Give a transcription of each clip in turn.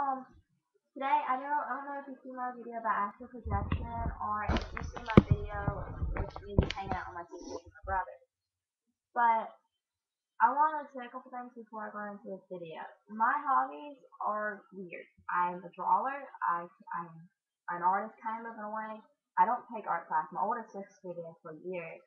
Um, Today I don't know if you see my video about astral projection or if you see my video with me just hanging out on my TV with my brother. But I want to say a couple things before I go into this video. My hobbies are weird. I'm a drawer. I'm an artist kind of in a way. I don't take art class. My older sister did for years,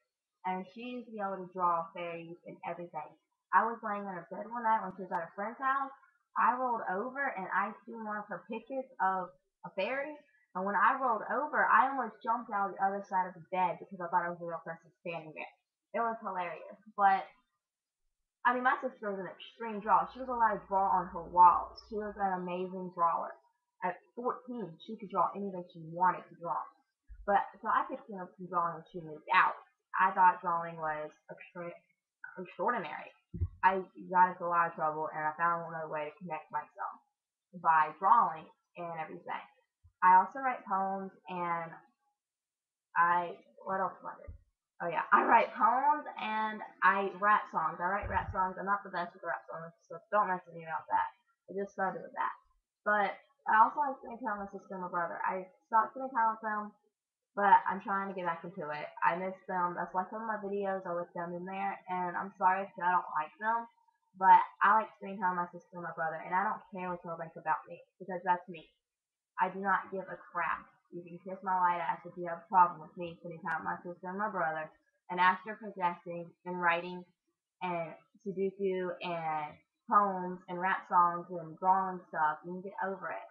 and she used to be able to draw fairies and everything. I was laying in her bed one night when she was at a friend's house. I rolled over and I seen one of her pictures of a fairy. And when I rolled over, I almost jumped out the other side of the bed because I thought it was a real person standing there. It was hilarious. But I mean, my sister was an extreme drawer. She was allowed to draw on her walls. She was an amazing drawer. At 14, she could draw anything she wanted to draw. But so I picked up some drawing when she moved out. I thought drawing was extraordinary. I got into a lot of trouble, and I found another way to connect myself by drawing and everything. I also write poems, and what else do I do? Oh yeah, I write poems and I rap songs. I write rap songs. I'm not the best with rap songs, so don't mess with me about that. I just started with that. But I also like spending time with my sister and my brother. I stopped spending time with them, but I'm trying to get back into it. I miss them. That's why some of my videos are with them in there, and I'm sorry if I don't like them, but I like spending time with my sister and my brother, and I don't care what y'all think about me, because that's me. I do not give a crap. You can kiss my white ass if you have a problem with me spending time with my sister and my brother, and after projecting and writing and Sudoku and poems and rap songs and drawing stuff, you can get over it.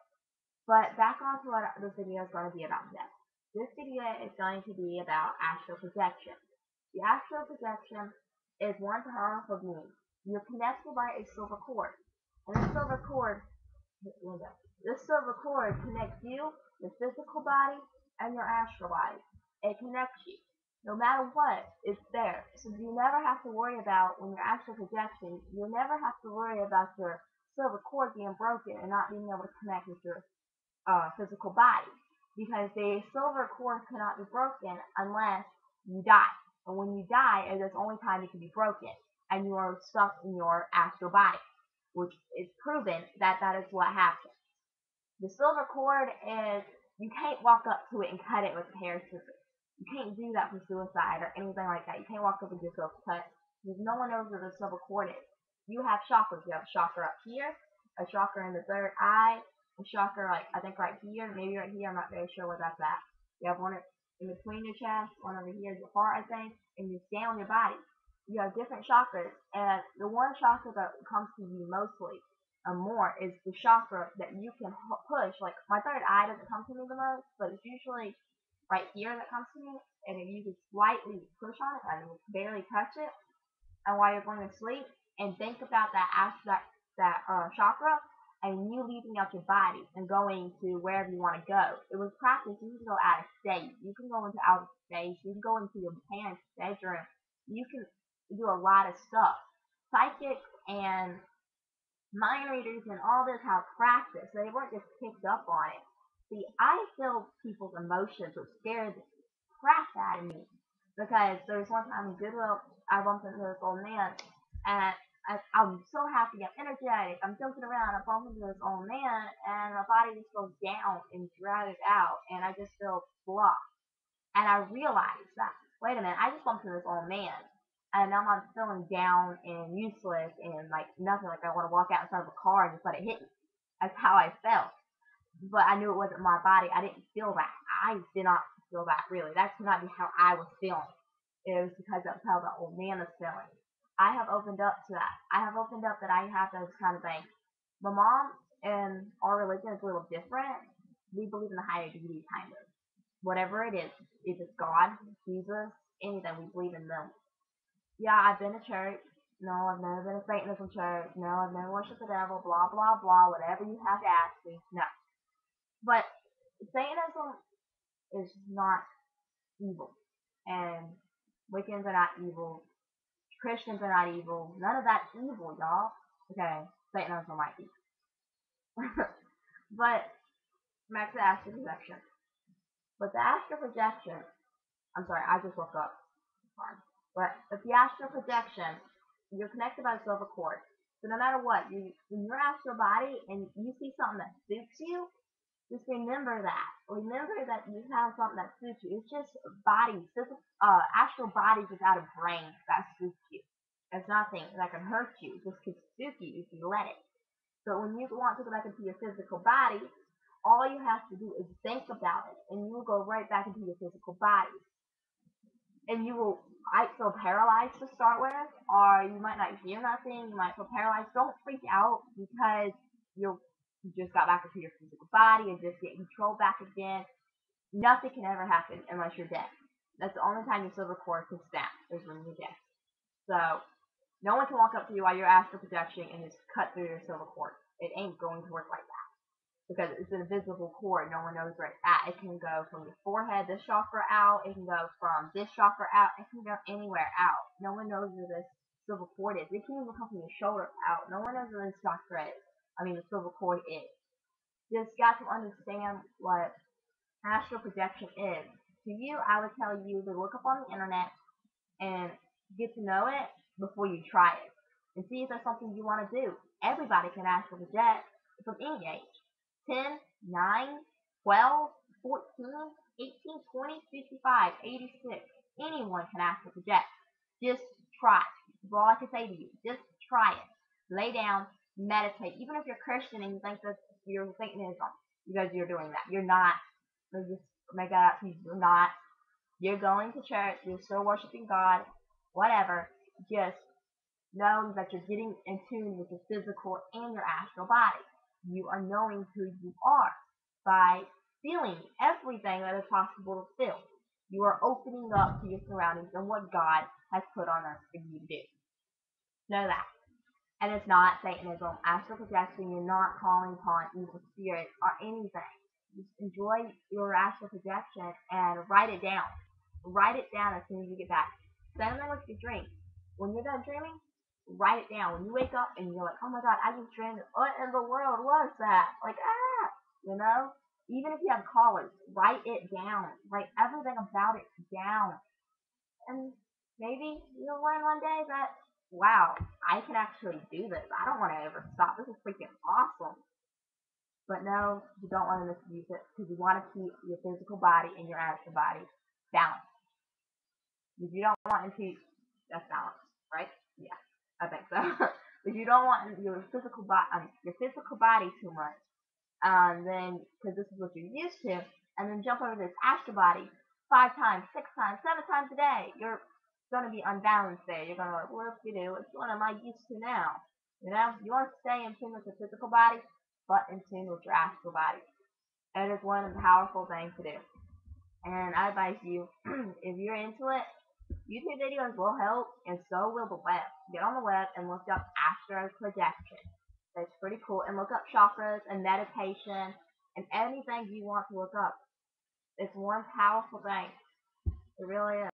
But back on to what this video is going to be about today. This video is going to be about astral projection. The astral projection is one powerful being. You're connected by a silver cord. And this silver cord connects you, your physical body, and your astral body. It connects you. No matter what, it's there. So you never have to worry about when you're astral projecting, you never have to worry about your silver cord being broken and not being able to connect with your physical body. Because the silver cord cannot be broken unless you die. And when you die, it is the only time it can be broken. And you are stuck in your astral body, which is proven that that is what happens. The silver cord is, you can't walk up to it and cut it with a hair scissors. You can't do that for suicide or anything like that. You can't walk up and get yourself cut because no one knows where the silver cord is. You have chakras. You have a chakra up here, a chakra in the third eye, a chakra like I think right here, maybe right here. I'm not very sure where that's at. You have one in between your chest, one over here is your heart, I think, and you stand on your body. You have different chakras, and the one chakra that comes to you mostly more is the chakra that you can push. Like my third eye doesn't come to me the most, but it's usually right here that comes to me. And if you could slightly push on it, I mean barely touch it, and while you're going to sleep, and think about that chakra, and you leaving out your body and going to wherever you want to go. It was practice. You can go out of state. You can go into outer space. You can go into your parents' bedroom. You can do a lot of stuff. Psychics and mind readers and all this have practice. They weren't just picked up on it. See, I feel people's emotions, which scared the crap out of me. Because there was one time in Goodwill, I bumped into this old man, and I'm so happy, I'm energetic, I'm jumping around, I bump into this old man, and my body just goes down and drags out, and I just feel blocked. And I realized that, wait a minute, I just bumped into this old man, and now I'm feeling down and useless and like nothing. Like I want to walk out in front of a car and just let it hit me. That's how I felt. But I knew it wasn't my body. I didn't feel that. I did not feel that really. That could not be how I was feeling. It was because that's how the old man is feeling. I have opened up to that. I have opened up that I have those kind of things. My mom and our religion is a little different. We believe in the higher deity kind of. Whatever it is, if it's God, Jesus, anything, we believe in them. Yeah, I've been to church. No, I've never been to Satanism church. No, I've never worshipped the devil. Blah blah blah. Whatever you have to ask me. No, but Satanism is not evil, and Wiccans are not evil. Christians are not evil. None of that's evil, y'all. Okay, Satanism might be. But back to the astral projection. But the astral projection. I'm sorry, I just woke up. But with the astral projection, you're connected by a silver cord. So no matter what, when you're astral body and you see something that suits you, just remember that. Remember that you have something that suits you. It's just body, astral body without a brain that suits you. It's nothing that can hurt you. Just can suit you if you let it. So when you want to go back into your physical body, all you have to do is think about it, and you will go right back into your physical body. And you will might feel paralyzed to start with, or you might not hear nothing. You might feel paralyzed. Don't freak out because you just got back into your physical body and just get control back again. Nothing can ever happen unless you're dead. That's the only time your silver cord can snap is when you're dead. So no one can walk up to you while you're astral projecting and just cut through your silver cord. It ain't going to work like that because it's an invisible cord. No one knows where it's at. It can go from your forehead, this chakra out. It can go from this chakra out. It can go anywhere out. No one knows where this silver cord is. It can even come from your shoulder out. No one knows where this chakra is. The silver cord is. You just got to understand what astral projection is. To you, I would tell you to look up on the internet and get to know it before you try it. And see if that's something you want to do. Everybody can astral project from any age. 10, 9, 12, 14, 18, 20, 55, 86. Anyone can astral project. Just try. That's all I can say to you. Just try it. Lay down, meditate. Even if you're Christian and you think that you're Satanism, because you're doing that. You're not. Just make that up. You're not. You're going to church. You're still worshiping God. Whatever. Just know that you're getting in tune with your physical and your astral body. You are knowing who you are by feeling everything that is possible to feel. You are opening up to your surroundings and what God has put on us for you to do. Know that. And it's not Satanism, astral projection. You're not calling upon evil spirits or anything. Just enjoy your astral projection and write it down. Write it down as soon as you get back. Same thing with your dreams. When you're done dreaming, write it down. When you wake up and you're like, oh my God, I just dreamed. What in the world was that? Like, you know? Even if you have callers, write it down. Write everything about it down. And maybe you'll learn one day that, wow, I can actually do this. I don't want to ever stop. This is freaking awesome. But no, you don't want to misuse it because you want to keep your physical body and your astral body balanced. If you don't want to keep, that's balanced, right? Yeah, I think so. If you don't want your physical body too much, then because this is what you're used to, and then jump over this astral body 5 times, 6 times, 7 times a day, you're gonna be unbalanced there. You're gonna like, what am I used to now? You know, you want to stay in tune with your physical body, but in tune with your astral body. It is one of the powerful things to do. And I advise you, if you're into it, YouTube videos will help, and so will the web. Get on the web and look up astral projection. That's pretty cool. And look up chakras and meditation and anything you want to look up. It's one powerful thing. It really is.